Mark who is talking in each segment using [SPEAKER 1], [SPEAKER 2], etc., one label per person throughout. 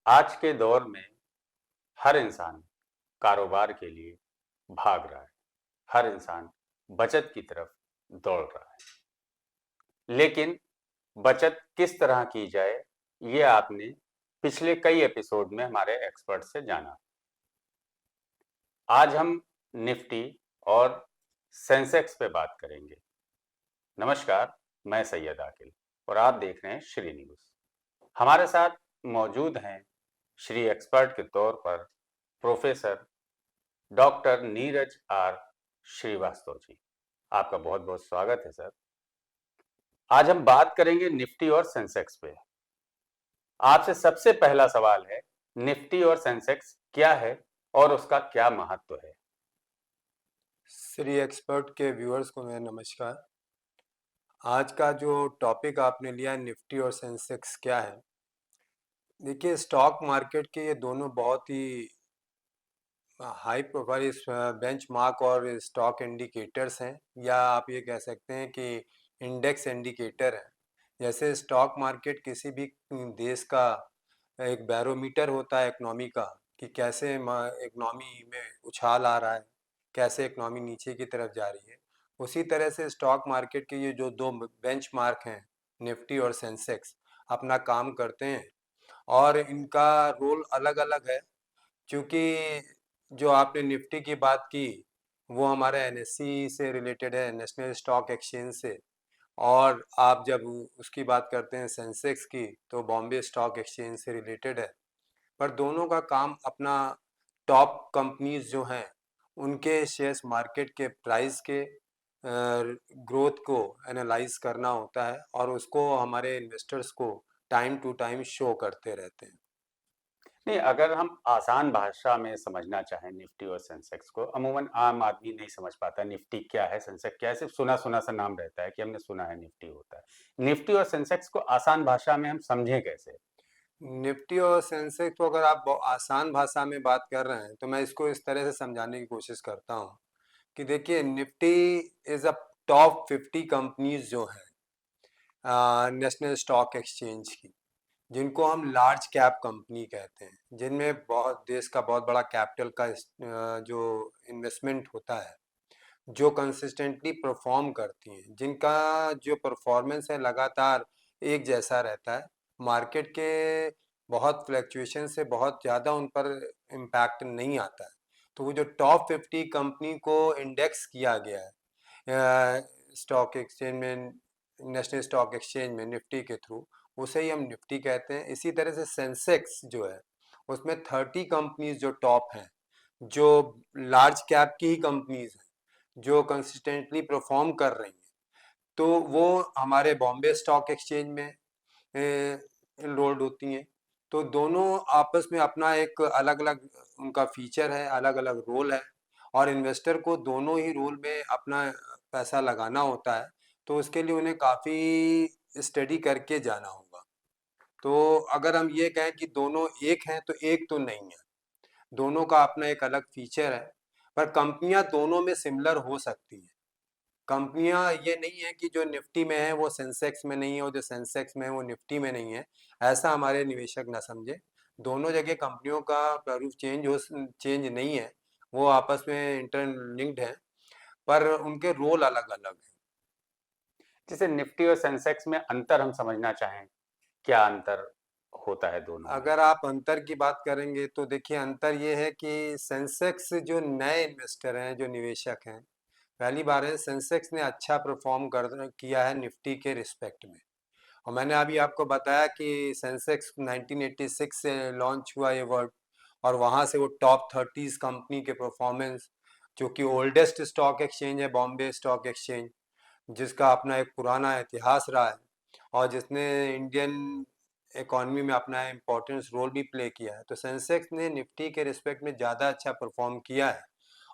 [SPEAKER 1] आज के दौर में हर इंसान कारोबार के लिए भाग रहा है। हर इंसान बचत की तरफ दौड़ रहा है। लेकिन बचत किस तरह की जाए, ये आपने पिछले कई एपिसोड में हमारे एक्सपर्ट से जाना। आज हम निफ्टी और सेंसेक्स पे बात करेंगे। नमस्कार, मैं सैयद आकिल और आप देख रहे हैं श्री न्यूज। हमारे साथ मौजूद हैं श्री एक्सपर्ट के तौर पर professor doctor Neeraj R Srivastava ji. आपका बहुत बहुत स्वागत है सर। आज हम बात करेंगे निफ्टी और सेंसेक्स पे। आपसे सबसे पहला सवाल है, निफ्टी और सेंसेक्स क्या है और उसका क्या महत्व है?
[SPEAKER 2] श्री एक्सपर्ट के व्यूअर्स को मेरा नमस्कार। आज का जो टॉपिक आपने लिया है निफ्टी और सेंसेक्स क्या है। देखिए, स्टॉक मार्केट के ये दोनों बहुत ही हाई प्रोफाइल बेंचमार्क और स्टॉक इंडिकेटर्स हैं, या आप ये कह सकते हैं कि इंडेक्स इंडिकेटर है। जैसे स्टॉक मार्केट किसी भी देश का एक बैरोमीटर होता है इकोनॉमी का, कि कैसे इकोनॉमी में उछाल आ रहा है, कैसे इकोनॉमी नीचे की तरफ जा रही है। उसी तरह से स्टॉक मार्केट के ये जो दो बेंचमार्क हैं, निफ्टी और सेंसेक्स, अपना काम करते हैं और इनका रोल अलग अलग है। क्योंकि जो आपने निफ्टी की बात की, वो हमारे एनएससी से रिलेटेड है, नेशनल स्टॉक एक्सचेंज से। और आप जब उसकी बात करते हैं सेंसेक्स की, तो बॉम्बे स्टॉक एक्सचेंज से रिलेटेड है। पर दोनों का काम अपना टॉप कंपनीज जो हैं, उनके शेयर्स मार्केट के प्राइस के ग्रोथ को एनालाइज करना होता है और उसको हमारे इन्वेस्टर्स को टाइम टू टाइम शो करते रहते हैं।
[SPEAKER 1] नहीं, अगर हम आसान भाषा में समझना चाहें निफ्टी और सेंसेक्स को, अमूमन आम आदमी नहीं समझ पाता निफ्टी क्या है, सेंसेक्स क्या है। सिर्फ सुना सुना सा नाम रहता है कि हमने सुना है निफ्टी होता है। निफ्टी और सेंसेक्स को आसान भाषा में हम समझें कैसे?
[SPEAKER 2] निफ्टी और सेंसेक्स को अगर आप आसान भाषा में बात कर रहे हैं, तो मैं इसको इस तरह से समझाने की कोशिश करता हूँ कि देखिए, Nifty is a top 50 companies जो हैं नेशनल स्टॉक एक्सचेंज की, जिनको हम लार्ज कैप कंपनी कहते हैं, जिनमें बहुत देश का बहुत बड़ा कैपिटल का जो इन्वेस्टमेंट होता है, जो कंसिस्टेंटली परफॉर्म करती हैं, जिनका जो परफॉर्मेंस है लगातार एक जैसा रहता है। मार्केट के बहुत फ्लैक्चुएशन से बहुत ज़्यादा उन पर इम्पैक्ट नहीं आता है। तो वो जो टॉप 50 कंपनी को इंडेक्स किया गया है स्टॉक एक्सचेंज में, नेशनल स्टॉक एक्सचेंज में निफ्टी के थ्रू, उसे ही हम निफ्टी कहते हैं। इसी तरह से सेंसेक्स जो है, उसमें 30 कंपनीज जो टॉप हैं, जो लार्ज कैप की ही कंपनीज हैं, जो कंसिस्टेंटली परफॉर्म कर रही हैं, तो वो हमारे बॉम्बे स्टॉक एक्सचेंज में एनरोल्ड होती हैं। तो दोनों आपस में अपना एक अलग अलग उनका फीचर है, अलग अलग रोल है, और इन्वेस्टर को दोनों ही रोल में अपना पैसा लगाना होता है। तो उसके लिए उन्हें काफ़ी स्टडी करके जाना होगा। तो अगर हम ये कहें कि दोनों एक हैं, तो एक तो नहीं है, दोनों का अपना एक अलग फीचर है। पर कंपनियां दोनों में सिमिलर हो सकती हैं। कंपनियां ये नहीं है कि जो निफ्टी में है वो सेंसेक्स में नहीं है, और जो सेंसेक्स में है वो निफ्टी में नहीं है। ऐसा हमारे निवेशक ना समझे। दोनों जगह कंपनियों का प्रारूप चेंज नहीं है, वो आपस में इंटरलिंक्ड है, पर उनके रोल अलग अलग हैं।
[SPEAKER 1] जैसे निफ्टी और सेंसेक्स में अंतर हम समझना चाहें, क्या अंतर होता है दोनों में?
[SPEAKER 2] अगर आप अंतर की बात करेंगे, तो देखिए, अंतर ये है कि सेंसेक्स जो नए इन्वेस्टर हैं, जो निवेशक हैं, पहली बार है सेंसेक्स ने अच्छा परफॉर्म कर किया है निफ्टी के रिस्पेक्ट में। और मैंने अभी आपको बताया कि सेंसेक्स 1986 से लॉन्च हुआ ये वर्ड, और वहाँ से वो टॉप 30 कंपनी के परफॉर्मेंस, जो कि ओल्डेस्ट स्टॉक एक्सचेंज है बॉम्बे स्टॉक एक्सचेंज, जिसका अपना एक पुराना इतिहास रहा है, और जिसने इंडियन इकॉनमी में अपना इम्पोर्टेंस रोल भी प्ले किया है। तो सेंसेक्स ने निफ्टी के रिस्पेक्ट में ज़्यादा अच्छा परफॉर्म किया है,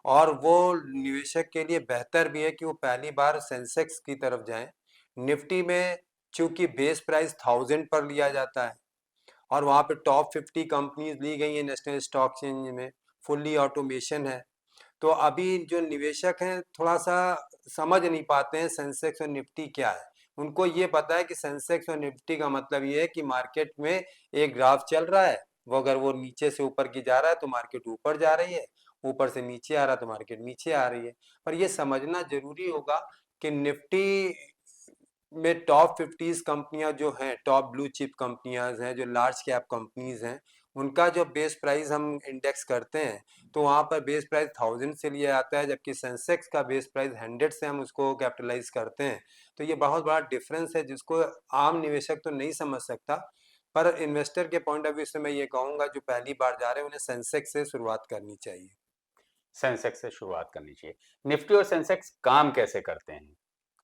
[SPEAKER 2] और वो निवेशक के लिए बेहतर भी है कि वो पहली बार सेंसेक्स की तरफ जाएं। निफ्टी में चूंकि बेस प्राइस 1000 पर लिया जाता है, और वहाँ पे टॉप 50 कंपनीज ली गई हैं नेशनल स्टॉक एक्सचेंज में, फुल्ली ऑटोमेशन है। तो अभी जो निवेशक हैं थोड़ा सा समझ नहीं पाते हैं सेंसेक्स और निफ्टी क्या है। उनको ये पता है कि सेंसेक्स और निफ्टी का मतलब ये है कि मार्केट में एक ग्राफ चल रहा है, वो अगर वो नीचे से ऊपर की जा रहा है तो मार्केट ऊपर जा रही है, ऊपर से नीचे आ रहा है तो मार्केट नीचे आ रही है। पर ये समझना ज़रूरी होगा कि निफ्टी में टॉप 50 कंपनियां जो हैं, टॉप ब्लू चिप कंपनियां हैं, जो लार्ज कैप कंपनीज हैं, उनका जो बेस प्राइस हम इंडेक्स करते हैं तो वहाँ पर बेस प्राइस 1000 से लिया जाता है, जबकि सेंसेक्स का बेस प्राइस 100 से हम उसको कैपिटलाइज करते हैं। तो ये बहुत बड़ा डिफरेंस है जिसको आम निवेशक तो नहीं समझ सकता, पर इन्वेस्टर के पॉइंट ऑफ व्यू से मैं ये कहूँगा जो पहली बार जा रहे हैं उन्हें सेंसेक्स से शुरुआत करनी चाहिए।
[SPEAKER 1] सेंसेक्स से शुरुआत करनी चाहिए। निफ्टी और सेंसेक्स काम कैसे करते हैं?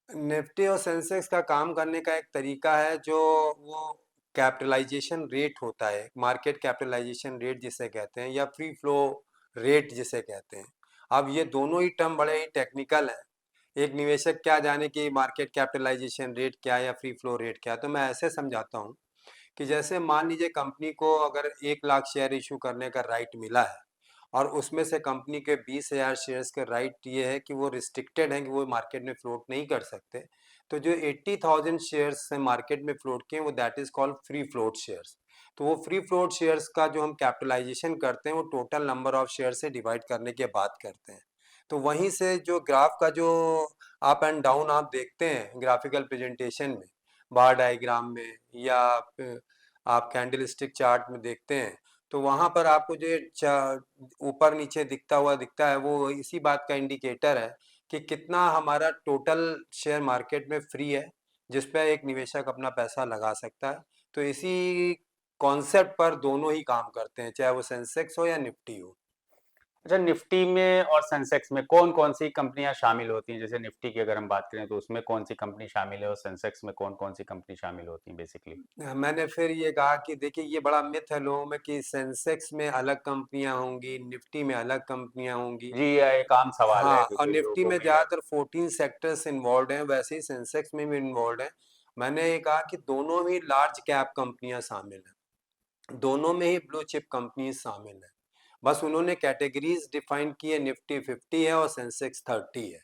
[SPEAKER 2] निफ्टी और सेंसेक्स का काम करने का एक तरीका है जो वो कैपिटलाइजेशन रेट होता है, मार्केट कैपिटलाइजेशन रेट जिसे कहते हैं, या फ्री फ्लो रेट जिसे कहते हैं। अब ये दोनों ही टर्म बड़े ही टेक्निकल हैं। एक निवेशक क्या जाने कि मार्केट कैपिटलाइजेशन रेट क्या है या फ्री फ्लो रेट क्या है, तो मैं ऐसे समझाता हूँ कि जैसे मान लीजिए कंपनी को अगर 1 लाख शेयर इशू करने का राइट मिला है और उसमें से कंपनी के 20,000 शेयर्स के राइट ये है कि वो रिस्ट्रिक्टेड हैं कि वो मार्केट में फ्लोट नहीं कर सकते, तो जो 80,000 शेयर्स हैं मार्केट में फ्लोट किए वो that is called free float shares. तो वो फ्री फ्लोट शेयर्स का जो हम कैपिटलाइजेशन करते हैं वो टोटल नंबर ऑफ शेयर से डिवाइड करने के बाद करते हैं। तो वहीं से जो ग्राफ का जो अप एंड डाउन आप देखते हैं ग्राफिकल प्रेजेंटेशन में, बार डायग्राम में, या आप कैंडल स्टिक चार्ट में देखते हैं, तो वहां पर आपको जो ऊपर नीचे दिखता है वो इसी बात का इंडिकेटर है कि कितना हमारा टोटल शेयर मार्केट में फ्री है जिस पे एक निवेशक अपना पैसा लगा सकता है। तो इसी कॉन्सेप्ट पर दोनों ही काम करते हैं, चाहे वो सेंसेक्स हो या निफ्टी हो।
[SPEAKER 1] अच्छा, निफ्टी में और सेंसेक्स में कौन-कौन सी कंपनियाँ शामिल होती हैं? जैसे निफ्टी की अगर हम बात करें तो उसमें कौन-सी कंपनी शामिल है और सेंसेक्स में कौन-कौन सी कंपनी शामिल होती हैं बेसिकली?
[SPEAKER 2] मैंने फिर ये कहा कि देखिए ये बड़ा मिथ है लोगों में कि सेंसेक्स में अलग कंपनियां होंगी, निफ्टी में अलग कंपनियां होंगी।
[SPEAKER 1] जी, यह एक आम सवाल है
[SPEAKER 2] हाँ, और
[SPEAKER 1] क्योंकि
[SPEAKER 2] निफ्टी
[SPEAKER 1] लोगों
[SPEAKER 2] में
[SPEAKER 1] में यह
[SPEAKER 2] ज़्यादातर 14 सेक्टर्स इन्वॉल्व हैं, वैसे ही सेंसेक्स में भी इन्वॉल्व हैं। मैंने ये कहा कि दोनों ही लार्ज कैप कंपनियां शामिल हैं, दोनों में ही ब्लू चिप कंपनीज शामिल हैं। बस उन्होंने कैटेगरीज डिफाइन की है, निफ्टी 50 है और सेंसेक्स 30 है।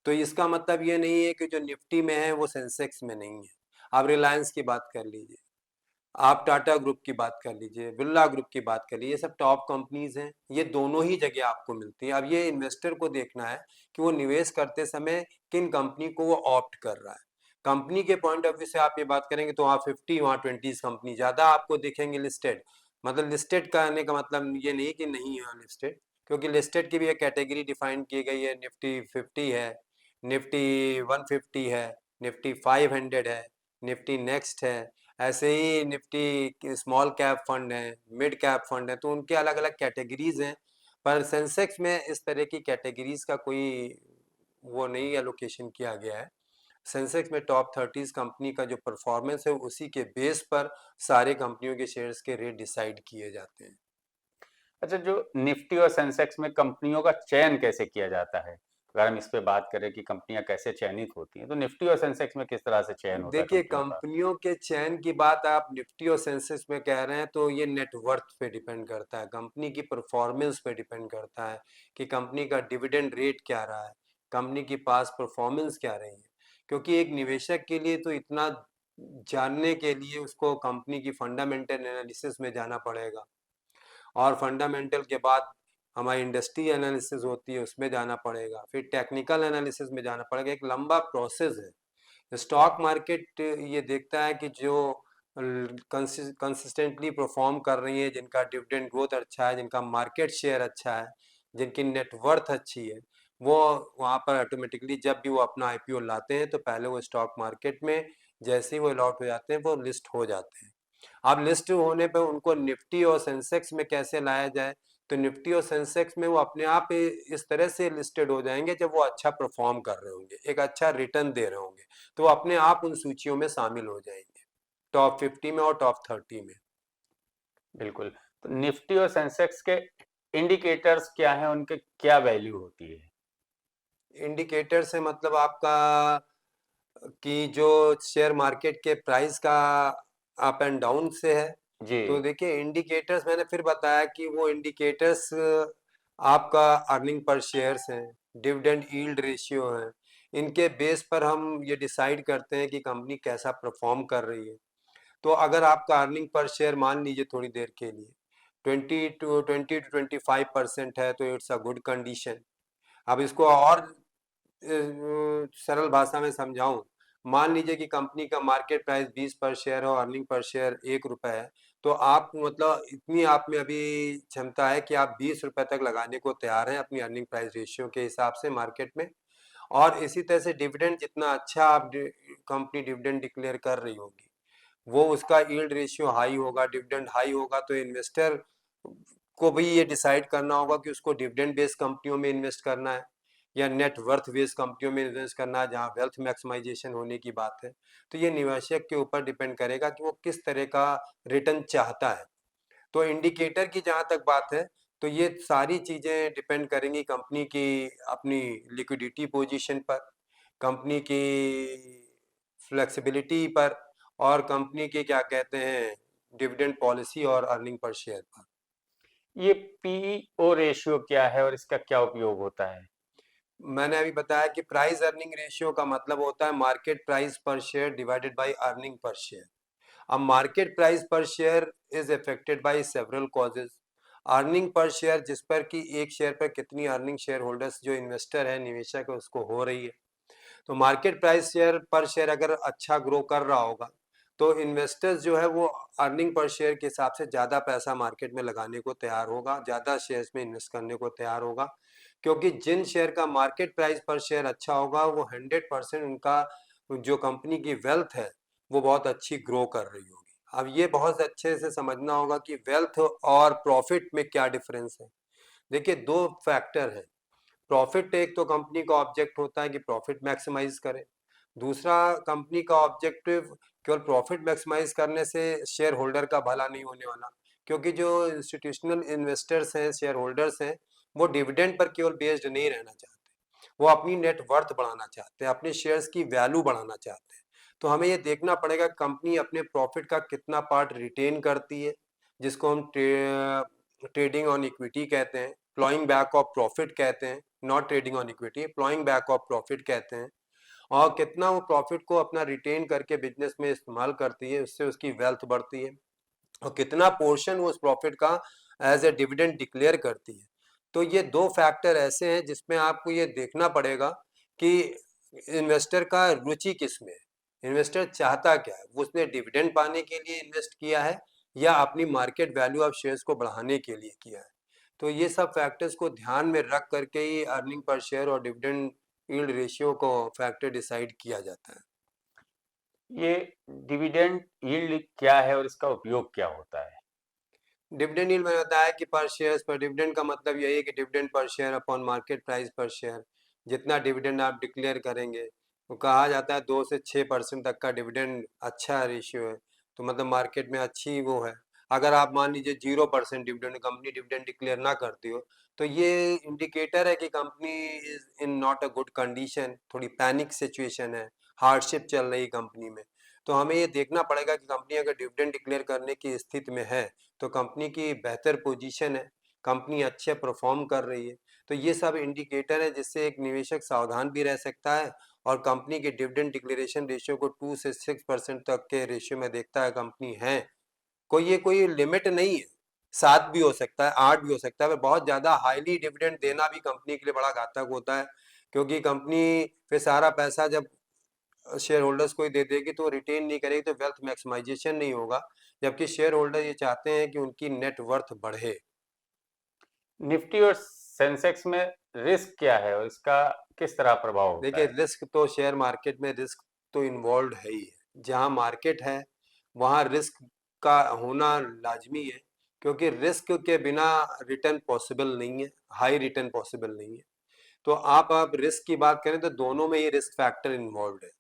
[SPEAKER 2] तो इसका मतलब ये नहीं है कि जो निफ्टी में है वो सेंसेक्स में नहीं है। आप रिलायंस की बात कर लीजिए, आप टाटा ग्रुप की बात कर लीजिए, बिरला ग्रुप की बात कर लीजिए, ये सब टॉप कंपनीज हैं, ये दोनों ही जगह आपको मिलती हैं। अब ये इन्वेस्टर को देखना है कि वो निवेश करते समय किन कंपनी को वो ऑप्ट कर रहा है। कंपनी के पॉइंट ऑफ व्यू से आप ये बात करेंगे तो वहाँ 50, वहाँ 20 कंपनी ज़्यादा आपको दिखेंगे लिस्टेड। मतलब लिस्टेड कहने का मतलब ये नहीं कि नहीं है लिस्टेड, क्योंकि लिस्टेड की भी एक कैटेगरी डिफाइन की गई है, निफ्टी 50 है, निफ्टी 150 है, निफ्टी 500 है, निफ्टी नेक्स्ट है। ऐसे ही निफ्टी स्मॉल कैप फंड है, मिड कैप फंड है, तो उनके अलग अलग कैटेगरीज हैं। पर सेंसेक्स में इस तरह की कैटेगरीज का कोई वो नहीं एलोकेशन किया गया है। सेंसेक्स में टॉप 30 कंपनी का जो परफॉर्मेंस है उसी के बेस पर सारे कंपनियों के शेयर्स के रेट डिसाइड किए जाते हैं।
[SPEAKER 1] अच्छा, जो निफ्टी और सेंसेक्स में कंपनियों का चयन कैसे किया जाता है? अगर हम इस पे बात करें कि कंपनियाँ कैसे चयनित होती हैं, तो निफ्टी और सेंसेक्स में किस तरह से चयन होता है
[SPEAKER 2] देखिए
[SPEAKER 1] कंपनियों का?
[SPEAKER 2] कंपनियों के चयन की बात आप निफ्टी और सेंसेक्स में कह रहे हैं तो ये नेटवर्थ पे डिपेंड करता है, कंपनी की परफॉर्मेंस पे डिपेंड करता है कि कंपनी का डिविडेंड रेट क्या रहा है, कंपनी की पास परफॉर्मेंस क्या रही है। क्योंकि एक निवेशक के लिए तो इतना जानने के लिए उसको कंपनी की फंडामेंटल एनालिसिस में जाना पड़ेगा, और फंडामेंटल के बाद हमारी इंडस्ट्री एनालिसिस होती है उसमें जाना पड़ेगा, फिर टेक्निकल एनालिसिस में जाना पड़ेगा, एक लंबा प्रोसेस है। स्टॉक मार्केट ये देखता है कि जो कंसिस्टेंटली परफॉर्म कर रही है, जिनका डिविडेंड ग्रोथ अच्छा है, जिनका मार्केट शेयर अच्छा है, जिनकी नेटवर्थ अच्छी है, वो वहाँ पर ऑटोमेटिकली जब भी वो अपना आईपीओ लाते हैं तो पहले वो स्टॉक मार्केट में जैसे ही वो अलॉट हो जाते हैं वो लिस्ट हो जाते हैं। अब लिस्ट होने पे उनको निफ्टी और सेंसेक्स में कैसे लाया जाए, तो निफ्टी और सेंसेक्स में वो अपने आप इस तरह से लिस्टेड हो जाएंगे जब वो अच्छा परफॉर्म कर रहे होंगे, एक अच्छा रिटर्न दे रहे होंगे, तो वो अपने आप उन सूचियों में शामिल हो जाएंगे, टॉप 50 में और टॉप 30 में।
[SPEAKER 1] बिल्कुल। तो निफ्टी और सेंसेक्स के इंडिकेटर्स क्या हैं, उनके क्या वैल्यू होती है?
[SPEAKER 2] इंडिकेटर से मतलब आपका कि जो शेयर मार्केट के प्राइस का अप एंड डाउन से है।
[SPEAKER 1] जी।
[SPEAKER 2] तो देखिए इंडिकेटर्स मैंने फिर बताया कि वो इंडिकेटर्स आपका अर्निंग पर शेयर्स हैं, डिविडेंड यील्ड रेशियो है, इनके बेस पर हम ये डिसाइड करते हैं कि कंपनी कैसा परफॉर्म कर रही है। तो अगर आपका अर्निंग पर शेयर मान लीजिए थोड़ी देर के लिए 20 to 25% है, तो इट्स अ गुड कंडीशन। अब इसको और सरल भाषा में समझाऊं, मान लीजिए कि कंपनी का मार्केट प्राइस 20 पर शेयर हो, अर्निंग पर शेयर 1 रुपए है, तो आप मतलब इतनी आप में अभी क्षमता है कि आप 20 रुपए तक लगाने को तैयार हैं अपनी अर्निंग प्राइस रेशियो के हिसाब से मार्केट में। और इसी तरह से डिविडेंड जितना अच्छा आप कंपनी डिविडेंड डिक्लेयर कर रही होगी, वो उसका यील्ड रेशियो हाई होगा, डिविडेंड हाई होगा, तो इन्वेस्टर को भी ये डिसाइड करना होगा कि उसको डिविडेंड बेस्ड कंपनियों में इन्वेस्ट करना है या नेट वर्थ बेस्ड कंपनियों में इन्वेस्ट करना है जहाँ वेल्थ मैक्सिमाइजेशन होने की बात है। तो ये निवेशक के ऊपर डिपेंड करेगा कि वो किस तरह का रिटर्न चाहता है। तो इंडिकेटर की जहाँ तक बात है, तो ये सारी चीज़ें डिपेंड करेंगी कंपनी की अपनी लिक्विडिटी पोजीशन पर, कंपनी की फ्लेक्सिबिलिटी पर, और कंपनी की क्या कहते हैं डिविडेंड पॉलिसी और अर्निंग पर शेयर पर।
[SPEAKER 1] ये पीईओ रेशियो क्या है और इसका क्या उपयोग होता है?
[SPEAKER 2] मैंने अभी बताया कि प्राइस अर्निंग रेशियो का मतलब होता है मार्केट प्राइस पर share divided by earning per share. अब मार्केट प्राइस पर share is affected by several causes. Earning per share जिस पर कि एक शेयर पर कितनी अर्निंग शेयर होल्डर्स जो इन्वेस्टर है निवेशक है उसको हो रही है। तो मार्केट प्राइस शेयर पर शेयर अगर अच्छा ग्रो कर रहा होगा, तो इन्वेस्टर्स जो है वो अर्निंग पर शेयर के हिसाब से ज़्यादा पैसा मार्केट में लगाने को तैयार होगा, ज़्यादा शेयर्स में इन्वेस्ट करने को तैयार होगा, क्योंकि जिन शेयर का मार्केट प्राइस पर शेयर अच्छा होगा वो 100% उनका जो कंपनी की वेल्थ है वो बहुत अच्छी ग्रो कर रही होगी। अब ये बहुत अच्छे से समझना होगा कि वेल्थ और प्रॉफिट में क्या डिफरेंस है। देखिए, दो फैक्टर है। प्रॉफिट एक तो कंपनी का ऑब्जेक्ट होता है कि प्रॉफिट मैक्सिमाइज करे। दूसरा, कंपनी का ऑब्जेक्टिव केवल प्रॉफिट मैक्सिमाइज करने से शेयर होल्डर का भला नहीं होने वाला, क्योंकि जो इंस्टीट्यूशनल इन्वेस्टर्स हैं, शेयर होल्डर्स हैं, वो डिविडेंड पर केवल बेस्ड नहीं रहना चाहते, वो अपनी नेट वर्थ बढ़ाना चाहते हैं, अपने शेयर्स की वैल्यू बढ़ाना चाहते हैं। तो हमें ये देखना पड़ेगा कंपनी अपने प्रॉफिट का कितना पार्ट रिटेन करती है, जिसको हम ट्रेडिंग ऑन इक्विटी कहते हैं, प्लॉइंग बैक ऑफ प्रॉफिट कहते हैं, not trading on equity, ploughing back of profit कहते हैं। और कितना वो प्रॉफिट को अपना रिटेन करके बिजनेस में इस्तेमाल करती है, उससे उसकी वेल्थ बढ़ती है, और कितना पोर्शन वो उस प्रॉफिट का एज ए डिविडेंड डिक्लेयर करती है। तो ये दो फैक्टर ऐसे हैं जिसमें आपको ये देखना पड़ेगा कि इन्वेस्टर का रुचि किस में है, इन्वेस्टर चाहता क्या है, वो उसने डिविडेंड पाने के लिए इन्वेस्ट किया है या अपनी मार्केट वैल्यू ऑफ शेयर्स को बढ़ाने के लिए किया है। तो ये सब फैक्टर्स को ध्यान में रख करके ही अर्निंग पर शेयर और डिविडेंड यील्ड रेशियो को फैक्टर डिसाइड किया जाता है।
[SPEAKER 1] ये डिविडेंड यील्ड क्या है और इसका उपयोग क्या होता है?
[SPEAKER 2] डिविडेंड यील्ड मैंने बताया कि पर शेयर्स पर, डिविडेंड का मतलब यही है कि dividend per share upon market price पर शेयर। जितना डिविडेंड आप डिक्लेयर करेंगे, तो कहा जाता है 2 से 6% तक का डिविडेंड अच्छा रेशियो है, तो मतलब मार्केट में अच्छी वो है। अगर आप मान लीजिए 0% डिविडेंड, कंपनी डिविडेंड डिक्लेयर ना करती हो, तो ये इंडिकेटर है कि company is in not a good condition, थोड़ी पैनिक सिचुएशन है, हार्डशिप चल रही कंपनी में। तो हमें ये देखना पड़ेगा कि कंपनी अगर डिविडेंड डिक्लेयर करने की स्थिति में है, तो कंपनी की बेहतर पोजीशन है, कंपनी अच्छे परफॉर्म कर रही है। तो ये सब इंडिकेटर है जिससे एक निवेशक सावधान भी रह सकता है, और कंपनी के डिविडेंड डिक्लेरेशन रेशियो को 2 से 6% तक के रेशियो में देखता है कंपनी है। कोई लिमिट नहीं है, 7 भी हो सकता है, 8 भी हो सकता है, पर बहुत ज़्यादा हाईली डिविडेंड देना भी कंपनी के लिए बड़ा घातक होता है, क्योंकि कंपनी फिर सारा पैसा जब शेयर होल्डर्स को ही दे देगी तो रिटेन नहीं करेगी, तो वेल्थ मैक्सिमाइजेशन नहीं होगा, जबकि शेयर होल्डर ये चाहते हैं कि उनकी नेट वर्थ बढ़े।
[SPEAKER 1] निफ्टी और सेंसेक्स में रिस्क क्या है और इसका किस तरह प्रभाव होता
[SPEAKER 2] देखिए,
[SPEAKER 1] है?
[SPEAKER 2] रिस्क तो शेयर मार्केट में रिस्क तो इन्वॉल्व है ही है। जहाँ मार्केट है वहाँ रिस्क का होना लाजमी है, क्योंकि रिस्क के बिना रिटर्न पॉसिबल नहीं है, हाई रिटर्न पॉसिबल नहीं है। तो आप रिस्क की बात करें तो दोनों में ही रिस्क फैक्टर इन्वॉल्व है।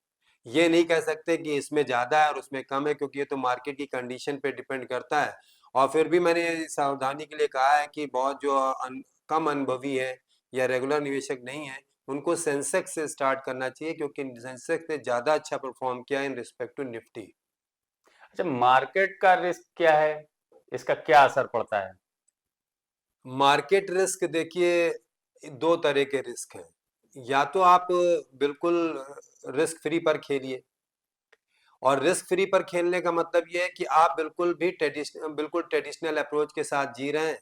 [SPEAKER 2] ये नहीं कह सकते कि इसमें ज़्यादा है और उसमें कम है, क्योंकि ये तो मार्केट की कंडीशन पे डिपेंड करता है। और फिर भी मैंने ये सावधानी के लिए कहा है कि बहुत जो कम अनुभवी है या रेगुलर निवेशक नहीं है, उनको सेंसेक्स से स्टार्ट करना चाहिए, क्योंकि सेंसेक्स ने ज़्यादा अच्छा परफॉर्म किया इन रिस्पेक्ट टू निफ्टी।
[SPEAKER 1] अच्छा, मार्केट का रिस्क क्या है? इसका क्या असर पड़ता है?
[SPEAKER 2] मार्केट रिस्क देखिए, दो तरह के रिस्क हैं। या तो आप बिल्कुल रिस्क फ्री पर खेलिए, और रिस्क फ्री पर खेलने का मतलब ये है कि आप बिल्कुल ट्रेडिशनल अप्रोच के साथ जी रहे हैं।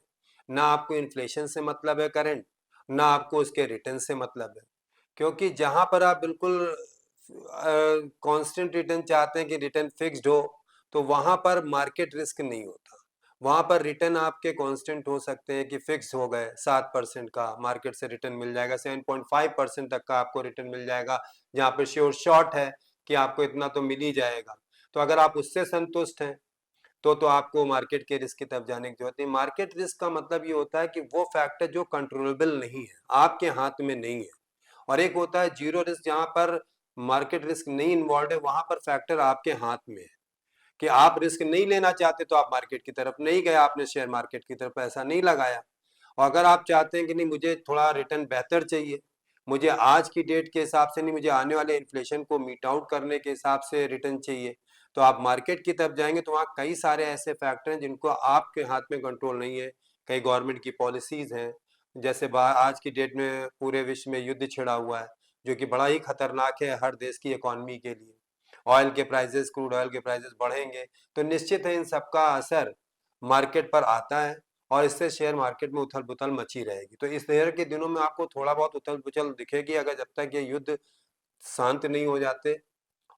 [SPEAKER 2] ना आपको इन्फ्लेशन से मतलब है करंट, ना आपको उसके रिटर्न से मतलब है। क्योंकि जहाँ पर आप बिल्कुल कांस्टेंट रिटर्न चाहते हैं कि रिटर्न फिक्स्ड हो, तो वहाँ पर मार्केट रिस्क नहीं होता। वहाँ पर रिटर्न आपके कांस्टेंट हो सकते हैं कि फिक्स हो गए 7% का मार्केट से रिटर्न मिल जाएगा, 7.5% तक का आपको रिटर्न मिल जाएगा, जहाँ पर श्योर शॉर्ट है कि आपको इतना तो मिल ही जाएगा। तो अगर आप उससे संतुष्ट हैं तो आपको मार्केट के रिस्क की तरफ जाने की जरूरत नहीं। मार्केट रिस्क का मतलब ये होता है कि वो फैक्टर जो कंट्रोलेबल नहीं है, आपके हाथ में नहीं है। और एक होता है जीरो रिस्क, जहां पर मार्केट रिस्क नहीं इन्वॉल्व है, वहां पर फैक्टर आपके हाथ में है कि आप रिस्क नहीं लेना चाहते तो आप मार्केट की तरफ नहीं गए, आपने शेयर मार्केट की तरफ पैसा नहीं लगाया। और अगर आप चाहते हैं कि नहीं, मुझे थोड़ा रिटर्न बेहतर चाहिए, मुझे आज की डेट के हिसाब से नहीं, मुझे आने वाले इन्फ्लेशन को मीट आउट करने के हिसाब से रिटर्न चाहिए, तो आप मार्केट की तरफ जाएंगे। तो वहाँ कई सारे ऐसे फैक्टर हैं जिनको आपके हाथ में कंट्रोल नहीं है। कई गवर्नमेंट की पॉलिसीज हैं, जैसे आज की डेट में पूरे विश्व में युद्ध छिड़ा हुआ है, जो कि बड़ा ही खतरनाक है हर देश की इकोनॉमी के लिए। ऑयल के प्राइसेस, क्रूड ऑयल के प्राइसेस बढ़ेंगे, तो निश्चित है इन सबका असर मार्केट पर आता है, और इससे शेयर मार्केट में उथल पुथल मची रहेगी। तो इस तरह के दिनों में आपको थोड़ा बहुत उथल पुथल दिखेगी, अगर जब तक ये युद्ध शांत नहीं हो जाते।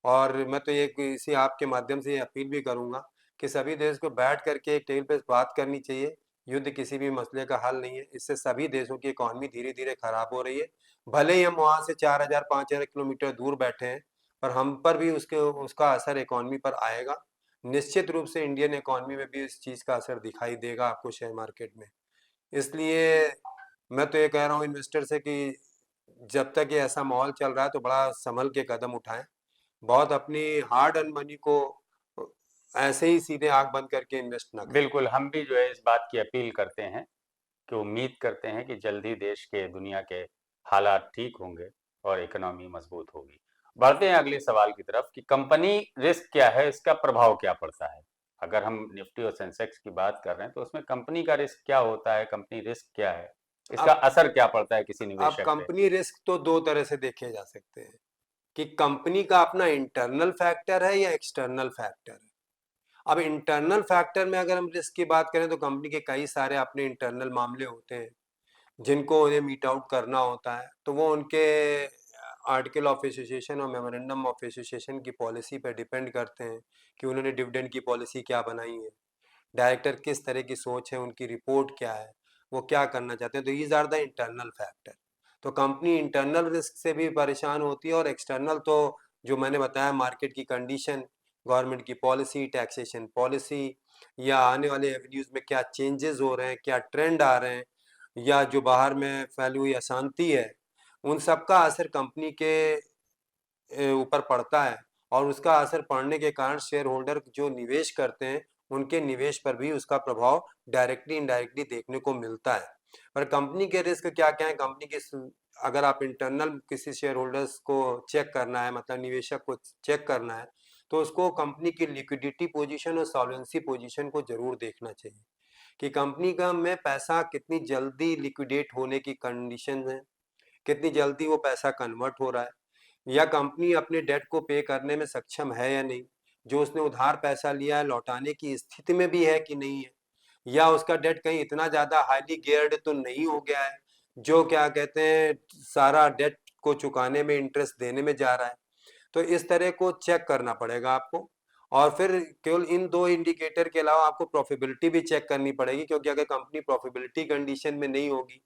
[SPEAKER 2] और मैं तो ये इसी आपके माध्यम से ये अपील भी करूंगा कि सभी देश को बैठ करके एक टेबल पे बात करनी चाहिए। युद्ध किसी भी मसले का हल नहीं है, इससे सभी देशों की इकोनॉमी धीरे धीरे खराब हो रही है। भले ही हम वहां से 4,000 5,000 किलोमीटर दूर बैठे हैं, पर हम पर भी उसके उसका असर इकोनॉमी पर आएगा। निश्चित रूप से इंडियन इकोनॉमी में भी इस चीज का असर दिखाई देगा आपको शेयर मार्केट में। इसलिए मैं तो ये कह रहा हूँ इन्वेस्टर से कि जब तक ये ऐसा माहौल चल रहा है तो बड़ा संभल के कदम उठाएं। बहुत अपनी हार्ड अर्न मनी को ऐसे ही सीधे आंख बंद करके इन्वेस्ट ना करें।
[SPEAKER 1] बिल्कुल, हम भी जो है इस बात की अपील करते हैं कि उम्मीद करते हैं कि जल्द ही देश के, दुनिया के हालात ठीक होंगे और इकोनॉमी मजबूत होगी। बढ़ते हैं अगले सवाल की तरफ कि कंपनी रिस्क क्या है, इसका प्रभाव क्या पड़ता है? अगर हम निफ्टी और सेंसेक्स की बात कर रहे हैं तो उसमें कंपनी का रिस्क क्या होता है, कंपनी रिस्क क्या है, इसका
[SPEAKER 2] अब
[SPEAKER 1] असर क्या पड़ता है किसी
[SPEAKER 2] अब
[SPEAKER 1] निवेशक पे?
[SPEAKER 2] कंपनी रिस्क तो दो तरह से देखे जा सकते हैं, कि कंपनी का अपना इंटरनल फैक्टर है या एक्सटर्नल फैक्टर है। अब इंटरनल फैक्टर में अगर हम रिस्क की बात करें तो कंपनी के कई सारे अपने इंटरनल मामले होते हैं जिनको उन्हें मीट आउट करना होता है। तो वो उनके आर्टिकल ऑफ एसोसिएशन और मेमोरेंडम ऑफ एसोसिएशन की पॉलिसी पर डिपेंड करते हैं कि उन्होंने डिविडेंड की पॉलिसी क्या बनाई है, डायरेक्टर किस तरह की सोच है, उनकी रिपोर्ट क्या है, वो क्या करना चाहते हैं। तो these are the internal factor. तो कंपनी इंटरनल रिस्क से भी परेशान होती है, और एक्सटर्नल तो जो मैंने बताया, मार्केट की कंडीशन, गवर्नमेंट की पॉलिसी, टैक्सेशन पॉलिसी, या आने वाले एवेन्यूज में क्या चेंजेस हो रहे हैं, क्या ट्रेंड आ रहे हैं, या जो बाहर में फैली हुई अशांति है, उन सब का असर कंपनी के ऊपर पड़ता है। और उसका असर पड़ने के कारण शेयर होल्डर जो निवेश करते हैं, उनके निवेश पर भी उसका प्रभाव डायरेक्टली इनडायरेक्टली देखने को मिलता है। पर कंपनी के रिस्क क्या क्या है, कंपनी के अगर आप इंटरनल किसी शेयर होल्डर्स को चेक करना है, मतलब निवेशक को चेक करना है, तो उसको कंपनी की लिक्विडिटी पोजीशन और सॉल्वेंसी पोजीशन को जरूर देखना चाहिए कि कंपनी का में पैसा कितनी जल्दी लिक्विडेट होने की कंडीशन है, कितनी जल्दी वो पैसा कन्वर्ट हो रहा है, या कंपनी अपने डेट को पे करने में सक्षम है या नहीं, जो उसने उधार पैसा लिया है लौटाने की स्थिति में भी है कि नहीं है, या उसका डेट कहीं इतना ज्यादा हाईली गियर्ड तो नहीं हो गया है जो क्या कहते हैं सारा डेट को चुकाने में, इंटरेस्ट देने में जा रहा है। तो इस तरह को चेक करना पड़ेगा आपको। और फिर केवल इन दो इंडिकेटर के अलावा आपको प्रॉफिटेबिलिटी भी चेक करनी पड़ेगी, क्योंकि अगर कंपनी प्रॉफिटेबिलिटी कंडीशन में नहीं होगी,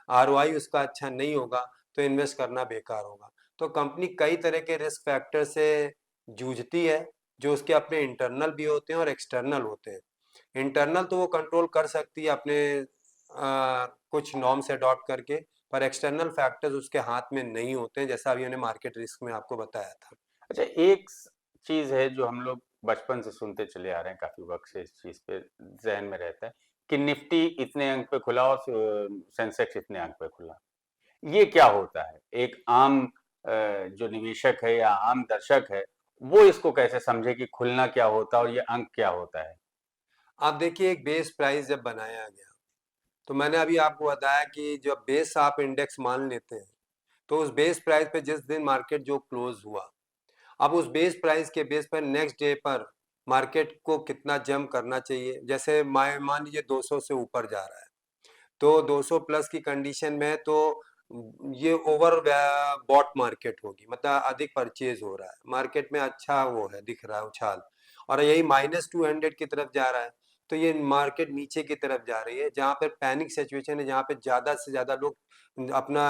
[SPEAKER 2] आरओआई उसका अच्छा नहीं होगा, तो इन्वेस्ट करना बेकार होगा। तो कंपनी कई तरह के रिस्क फैक्टर से जूझती है, जो उसके अपने इंटरनल भी होते हैं और एक्सटर्नल होते हैं। इंटरनल तो वो कंट्रोल कर सकती है अपने कुछ नॉर्म्स अडॉप्ट करके, पर एक्सटर्नल फैक्टर्स उसके हाथ में नहीं होते हैं, जैसा अभी मैंने मार्केट रिस्क में आपको बताया था।
[SPEAKER 1] अच्छा, एक चीज है जो हम लोग बचपन से सुनते चले आ रहे हैं, काफी वक्त से इस चीज पे जहन में रहता है कि निफ्टी इतने अंक पे खुला और सेंसेक्स इतने अंक पे खुला। ये क्या होता है? एक आम जो निवेशक है या आम दर्शक है, वो इसको कैसे समझे कि खुलना क्या होता है और ये अंक क्या होता है?
[SPEAKER 2] आप देखिए, एक बेस प्राइस जब बनाया गया, तो मैंने अभी आपको बताया कि जब बेस आप इंडेक्स मान लेते हैं, तो उस बेस प्राइस पे जिस दिन मार्केट जो क्लोज हुआ, अब उस बेस प्राइस के बेस पर नेक्स्ट डे पर मार्केट को कितना जंप करना चाहिए, जैसे मान लीजिए 200 से ऊपर जा रहा है, तो 200 प्लस की कंडीशन में तो ये ओवर बॉट मार्केट होगी, मतलब अधिक परचेज हो रहा है मार्केट में, अच्छा वो है दिख रहा है उछाल, और यही -200 की तरफ जा रहा है, तो ये मार्केट नीचे की तरफ जा रही है, जहाँ पर पैनिक सिचुएशन है, जहाँ पे ज़्यादा से ज़्यादा लोग अपना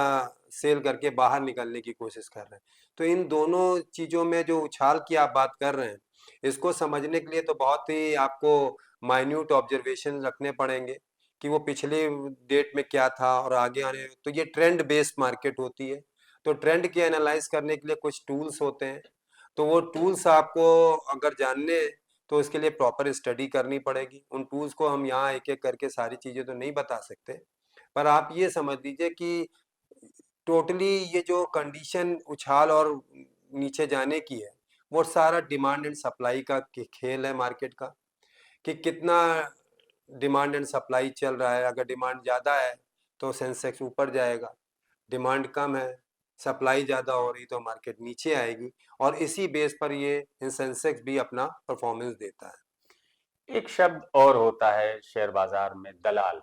[SPEAKER 2] सेल करके बाहर निकलने की कोशिश कर रहे हैं। तो इन दोनों चीज़ों में जो उछाल की आप बात कर रहे हैं, इसको समझने के लिए तो बहुत ही आपको माइन्यूट ऑब्जर्वेशन रखने पड़ेंगे कि वो पिछले डेट में क्या था और आगे आने, तो ये ट्रेंड बेस्ड मार्केट होती है। तो ट्रेंड की एनालाइज करने के लिए कुछ टूल्स होते हैं, तो वो टूल्स आपको अगर जानने हैं, तो इसके लिए प्रॉपर स्टडी करनी पड़ेगी। उन टूल्स को हम यहाँ एक एक करके सारी चीज़ें तो नहीं बता सकते, पर आप ये समझ लीजिए कि टोटली ये जो कंडीशन उछाल और नीचे जाने की है, वो सारा डिमांड एंड सप्लाई का खेल है मार्केट का, कि कितना डिमांड एंड सप्लाई चल रहा है। अगर डिमांड ज़्यादा है तो सेंसेक्स ऊपर जाएगा, डिमांड कम है, सप्लाई ज़्यादा हो रही तो मार्केट नीचे आएगी, और इसी बेस पर ये सेंसेक्स भी अपना परफॉर्मेंस देता है।
[SPEAKER 1] एक शब्द और होता है शेयर बाजार में, दलाल।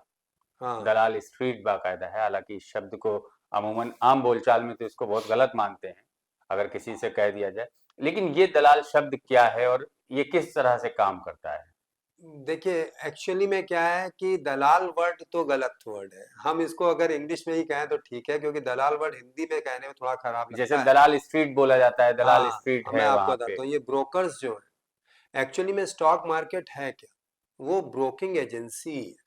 [SPEAKER 2] हाँ।
[SPEAKER 1] दलाल स्ट्रीट बाकायदा है, हालांकि इस शब्द को अमूमन आम बोलचाल में तो इसको बहुत गलत मानते हैं अगर किसी से कह दिया जाए, लेकिन ये दलाल शब्द क्या है और ये किस तरह से काम करता है?
[SPEAKER 2] देखिए, एक्चुअली में क्या है कि दलाल वर्ड तो गलत वर्ड है, हम इसको अगर इंग्लिश में ही कहें तो ठीक है, क्योंकि दलाल वर्ड हिंदी में कहने में थोड़ा खराब
[SPEAKER 1] जैसे
[SPEAKER 2] लगता है।
[SPEAKER 1] दलाल स्ट्रीट बोला जाता है, दलाल
[SPEAKER 2] हाँ,
[SPEAKER 1] स्ट्रीट
[SPEAKER 2] मैं
[SPEAKER 1] है
[SPEAKER 2] आपको
[SPEAKER 1] वहां
[SPEAKER 2] बताता
[SPEAKER 1] पे।
[SPEAKER 2] हूँ, ये ब्रोकर्स जो है, एक्चुअली में स्टॉक मार्केट है क्या? वो ब्रोकिंग एजेंसी है।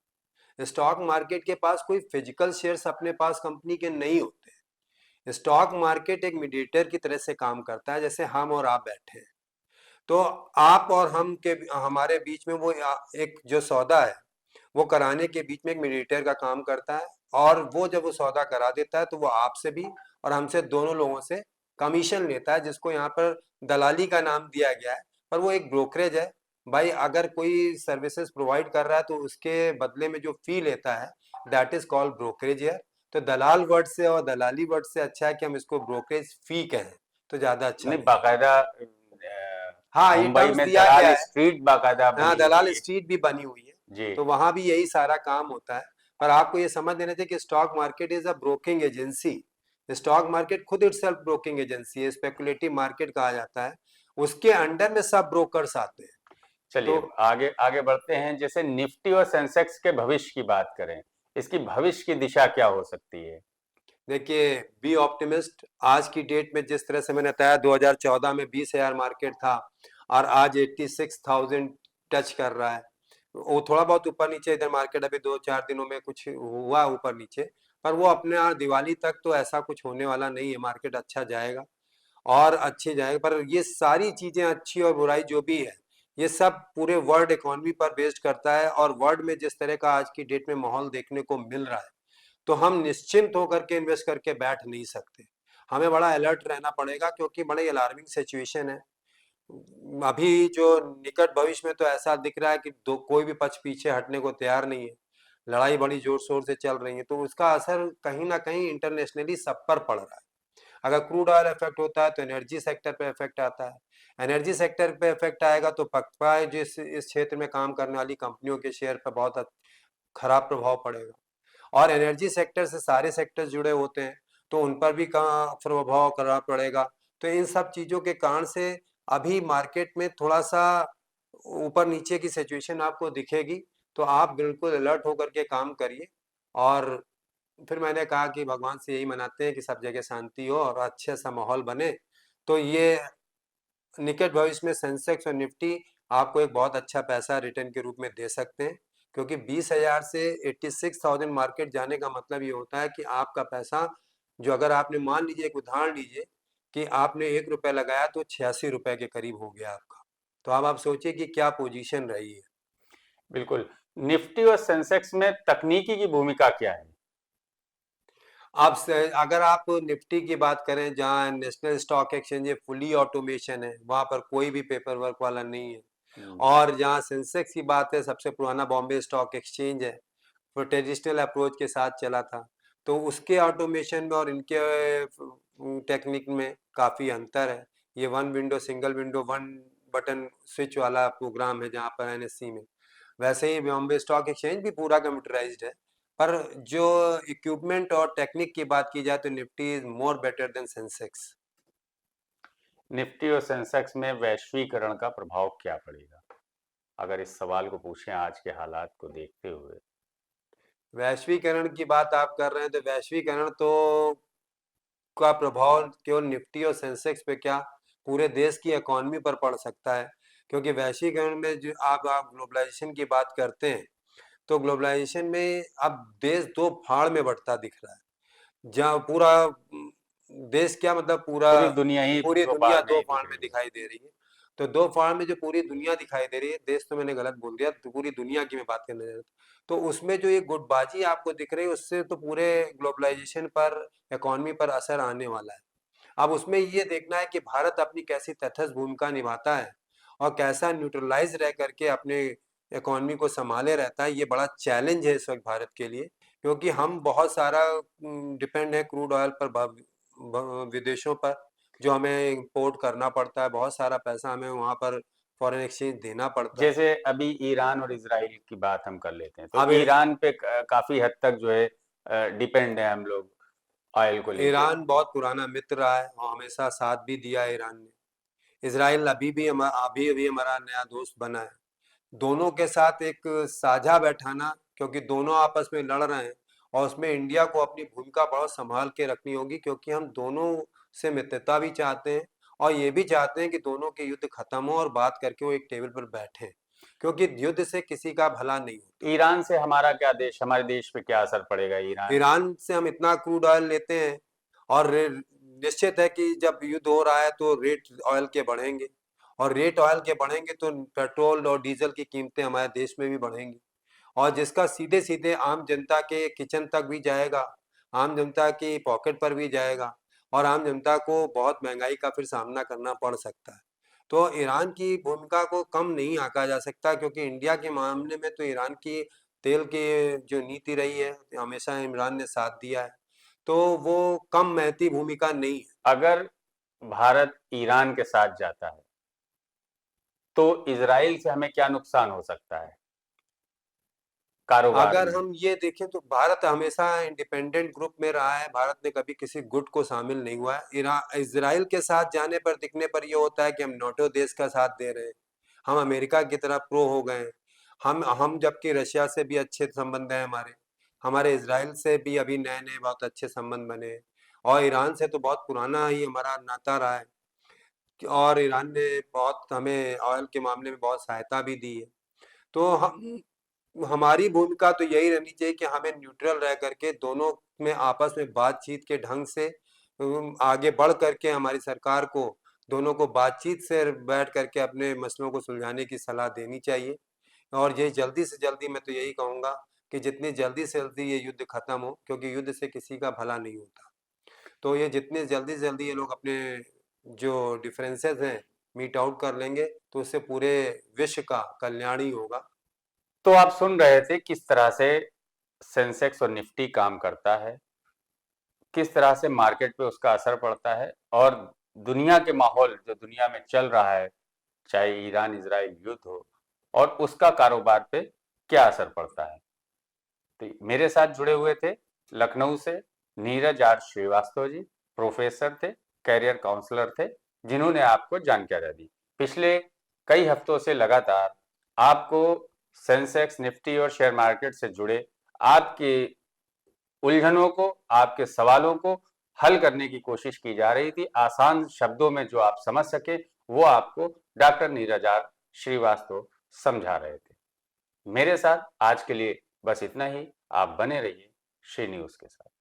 [SPEAKER 2] स्टॉक मार्केट के पास कोई फिजिकल शेयर्स अपने पास कंपनी के नहीं होते। स्टॉक मार्केट एक मीडिएटर की तरह से काम करता है, जैसे हम और आप बैठे हैं, तो आप और हम के हमारे बीच में वो एक जो सौदा है, वो कराने के बीच में एक मीडिएटर का काम करता है, और वो जब वो सौदा करा देता है तो वो आपसे भी और हमसे दोनों लोगों से कमीशन लेता है, जिसको यहाँ पर दलाली का नाम दिया गया है, पर वो एक ब्रोकरेज है। भाई अगर कोई सर्विसेज प्रोवाइड कर रहा है तो उसके बदले में जो फी लेता है, दैट इज कॉल्ड ब्रोकरेज है। तो दलाल वर्ड से और दलाली वर्ड से अच्छा है कि हम इसको ब्रोकरेज फी कहें, तो ज्यादा अच्छा
[SPEAKER 1] नहीं,
[SPEAKER 2] लगेगा।
[SPEAKER 1] बाकायदा
[SPEAKER 2] हाँ, ये
[SPEAKER 1] मुंबई
[SPEAKER 2] टर्म्स
[SPEAKER 1] में
[SPEAKER 2] दिया गया
[SPEAKER 1] दलाल
[SPEAKER 2] है।
[SPEAKER 1] स्ट्रीट बाकायदा
[SPEAKER 2] हाँ,
[SPEAKER 1] बनी हुई
[SPEAKER 2] दलाल
[SPEAKER 1] है।
[SPEAKER 2] स्ट्रीट भी बनी हुई है,
[SPEAKER 1] जी।
[SPEAKER 2] तो वहां भी यही सारा काम होता है। पर आपको ये समझ लेना चाहिए कि stock market is a broking agency. Stock market खुद इटसेल्फ ब्रोकिंग एजेंसी है, स्पेकुलेटिव मार्केट कहा जाता है। उसके अंडर में सब ब्रोकर्स आते हैं।
[SPEAKER 1] चलिए
[SPEAKER 2] तो
[SPEAKER 1] आगे आगे बढ़ते हैं। जैसे निफ्टी और सेंसेक्स के भविष्य की बात करें, इसकी भविष्य की दिशा क्या हो सकती है?
[SPEAKER 2] देखिए, बी ऑप्टिमिस्ट। आज की डेट में जिस तरह से मैंने बताया, 2014 में 20,000 मार्केट था और आज 86,000 टच कर रहा है। वो थोड़ा बहुत ऊपर नीचे इधर मार्केट अभी 2-4 दिनों में कुछ हुआ ऊपर नीचे, पर वो अपने यहाँ दिवाली तक तो ऐसा कुछ होने वाला नहीं है, मार्केट अच्छा जाएगा और अच्छी जाएगी। पर ये सारी चीजें अच्छी और बुराई जो भी है, ये सब पूरे वर्ल्ड इकोनॉमी पर बेस्ड करता है, और वर्ल्ड में जिस तरह का आज की डेट में माहौल देखने को मिल रहा है, तो हम निश्चिंत होकर के इन्वेस्ट करके बैठ नहीं सकते। हमें बड़ा अलर्ट रहना पड़ेगा, क्योंकि बड़ी अलार्मिंग सिचुएशन है। अभी जो निकट भविष्य में तो ऐसा दिख रहा है कि दो कोई भी पक्ष पीछे हटने को तैयार नहीं है। लड़ाई बड़ी जोर शोर से चल रही है, तो उसका असर कहीं ना कहीं इंटरनेशनली सब पर पड़ रहा है। अगर क्रूड ऑयल इफेक्ट होता है तो एनर्जी सेक्टर पे इफेक्ट आता है। एनर्जी सेक्टर पे इफेक्ट आएगा तो पक्का है जिस इस क्षेत्र में काम करने वाली कंपनियों के शेयर पर बहुत खराब प्रभाव पड़ेगा। और एनर्जी सेक्टर से सारे सेक्टर जुड़े होते हैं, तो उन पर भी प्रभाव करना पड़ेगा। तो इन सब चीज़ों के कारण से अभी मार्केट में थोड़ा सा ऊपर नीचे की सिचुएशन आपको दिखेगी, तो आप बिल्कुल अलर्ट होकर के काम करिए। और फिर मैंने कहा कि भगवान से यही मनाते हैं कि सब जगह शांति हो और अच्छे सा माहौल बने, तो ये निकट भविष्य में सेंसेक्स और निफ्टी आपको एक बहुत अच्छा पैसा रिटर्न के रूप में दे सकते हैं, क्योंकि 20,000 से 86,000 मार्केट जाने का मतलब ये होता है कि आपका पैसा, जो अगर आपने मान लीजिए, एक उदाहरण लीजिए कि आपने 1 रुपया लगाया तो 86 रुपए के करीब हो गया आपका। तो अब आप सोचिए कि क्या पोजीशन रही है।
[SPEAKER 1] बिल्कुल। निफ्टी और सेंसेक्स में तकनीकी की भूमिका क्या है?
[SPEAKER 2] अब अगर आप निफ्टी की बात करें, जहाँ national stock exchange fully automation है, वहां पर कोई भी पेपर वर्क वाला नहीं है।
[SPEAKER 1] हम्म।
[SPEAKER 2] और जहाँ सेंसेक्स की बात है, सबसे पुराना बॉम्बे स्टॉक एक्सचेंज है, वो ट्रेडिशनल अप्रोच के साथ चला था, तो उसके ऑटोमेशन में और इनके टेक्निक में काफ़ी अंतर है। ये one window single window one button switch वाला प्रोग्राम है जहाँ पर एनएससी में। वैसे ही बॉम्बे स्टॉक एक्सचेंज भी पूरा कंप्यूटराइज्ड है। पर जो इक्विपमेंट और टेक्निक की बात की जाए तो Nifty is more better than Sensex.
[SPEAKER 1] Nifty और सेंसेक्स में वैश्वीकरण का प्रभाव क्या पड़ेगा, अगर इस सवाल को पूछें आज के हालात को देखते हुए?
[SPEAKER 2] वैश्वीकरण की बात आप कर रहे हैं तो वैश्वीकरण तो का प्रभाव केवल निफ्टी और सेंसेक्स पे क्या, पूरे देश की इकोनॉमी पर पड़ सकता है। क्योंकि वैश्वीकरण में जो आप ग्लोबलाइजेशन की बात करते हैं तो ग्लोबलाइजेशन में अब देश दो फाड़ में बंटता दिख रहा है। जहाँ पूरा देश क्या मतलब पूरा
[SPEAKER 1] पूरी दुनिया ही
[SPEAKER 2] पूरी
[SPEAKER 1] दो
[SPEAKER 2] दुनिया
[SPEAKER 1] बार में
[SPEAKER 2] दो
[SPEAKER 1] ही
[SPEAKER 2] फाड़ में
[SPEAKER 1] बिखरी है।
[SPEAKER 2] दिखाई दे रही है। तो दो फाड़ में जो पूरी दुनिया दिखाई दे रही है, देश तो मैंने गलत बोल दिया, तो पूरी दुनिया की मैं बात करने जा रहा हूँ। तो उसमें जो ये गुटबाजी आपको दिख रही है उससे तो पूरे ग्लोबलाइजेशन पर, इकोनॉमी पर असर आने वाला है। अब उसमें ये देखना है कि भारत अपनी कैसी तटस्थ भूमिका निभाता है और कैसा न्यूट्रलाइज रह करके अपने इकोनॉमी को संभाले रहता है। ये बड़ा चैलेंज है इस वक्त भारत के लिए, क्योंकि हम बहुत सारा डिपेंड है क्रूड ऑयल पर, विदेशों पर, जो हमें इंपोर्ट करना पड़ता है। बहुत सारा पैसा हमें वहाँ पर फॉरेन एक्सचेंज देना पड़ता है।
[SPEAKER 1] जैसे अभी ईरान और इजराइल की बात हम कर लेते हैं, तो
[SPEAKER 2] अब
[SPEAKER 1] ईरान पे काफी हद तक जो है डिपेंड है हम लोग ऑयल को लेके।
[SPEAKER 2] ईरान बहुत पुराना मित्र रहा है और हमेशा साथ भी दिया है ईरान ने। इसराइल अभी अभी हमारा नया दोस्त बना है। दोनों के साथ एक साझा बैठाना, क्योंकि दोनों आपस में लड़ रहे हैं और उसमें इंडिया को अपनी भूमिका बहुत संभाल के रखनी होगी, क्योंकि हम दोनों से मित्रता भी चाहते हैं और ये भी चाहते हैं कि दोनों के युद्ध खत्म हो और बात करके वो एक टेबल पर बैठे, क्योंकि युद्ध से किसी का भला नहीं होता।
[SPEAKER 1] ईरान से हमारा क्या हमारे देश पे क्या असर पड़ेगा ईरान?
[SPEAKER 2] ईरान से हम इतना क्रूड ऑयल लेते हैं और निश्चित है कि जब युद्ध हो रहा है तो रेट ऑयल के बढ़ेंगे, और रेट ऑयल के बढ़ेंगे तो पेट्रोल और डीजल की कीमतें हमारे देश में भी बढ़ेंगी, और जिसका सीधे सीधे आम जनता के किचन तक भी जाएगा, आम जनता की पॉकेट पर भी जाएगा, और आम जनता को बहुत महंगाई का फिर सामना करना पड़ सकता है। तो ईरान की भूमिका को कम नहीं आंका जा सकता, क्योंकि इंडिया के मामले में तो ईरान की तेल की जो नीति रही है हमेशा इमरान ने साथ दिया है, तो वो कम महती भूमिका नहीं है।
[SPEAKER 1] अगर भारत ईरान के साथ जाता है तो इजराइल से हमें क्या नुकसान हो सकता है कारोबार
[SPEAKER 2] अगर
[SPEAKER 1] में?
[SPEAKER 2] हम ये देखें तो भारत हमेशा इंडिपेंडेंट ग्रुप में रहा है, भारत ने कभी किसी गुट को शामिल नहीं हुआ है। इसराइल के साथ जाने पर दिखने पर ये होता है कि हम नाटो देश का साथ दे रहे हैं, हम अमेरिका की तरफ प्रो हो गए हैं। हम जबकि रशिया से भी अच्छे संबंध हैं हमारे, हमारे इसराइल से भी अभी नए नए बहुत अच्छे संबंध बने हैं, और ईरान से तो बहुत पुराना ही हमारा नाता रहा है, और ईरान ने बहुत हमें ऑयल के मामले में बहुत सहायता भी दी है। तो हम हमारी भूमिका तो यही रहनी चाहिए कि हमें न्यूट्रल रह करके दोनों में आपस में बातचीत के ढंग से आगे बढ़ करके हमारी सरकार को दोनों को बातचीत से बैठ करके अपने मसलों को सुलझाने की सलाह देनी चाहिए। और ये जल्दी से जल्दी, मैं तो यही कहूँगा कि जितनी जल्दी से जल्दी ये युद्ध खत्म हो, क्योंकि युद्ध से किसी का भला नहीं होता। तो ये जितने जल्दी से जल्दी ये लोग अपने जो डिफरेंसेस हैं मीट आउट कर लेंगे तो उससे पूरे विश्व का कल्याण ही होगा।
[SPEAKER 1] तो आप सुन रहे थे किस तरह से सेंसेक्स और निफ्टी काम करता है, किस तरह से मार्केट पे उसका असर पड़ता है, और दुनिया के माहौल जो दुनिया में चल रहा है, चाहे ईरान इजराइल युद्ध हो, और उसका कारोबार पे क्या असर पड़ता है। तो मेरे साथ जुड़े हुए थे लखनऊ से नीरज आर श्रीवास्तव जी, प्रोफेसर थे, कैरियर काउंसलर थे, जिन्होंने आपको जानकारी दी। पिछले कई हफ्तों से लगातार आपको सेंसेक्स निफ्टी और शेयर मार्केट से जुड़े आपकी उलझनों को, आपके सवालों को हल करने की कोशिश की जा रही थी। आसान शब्दों में जो आप समझ सके वो आपको डॉक्टर नीरज आर श्रीवास्तव समझा रहे थे। मेरे साथ आज के लिए बस इतना ही। आप बने रहिए श्री न्यूज के साथ।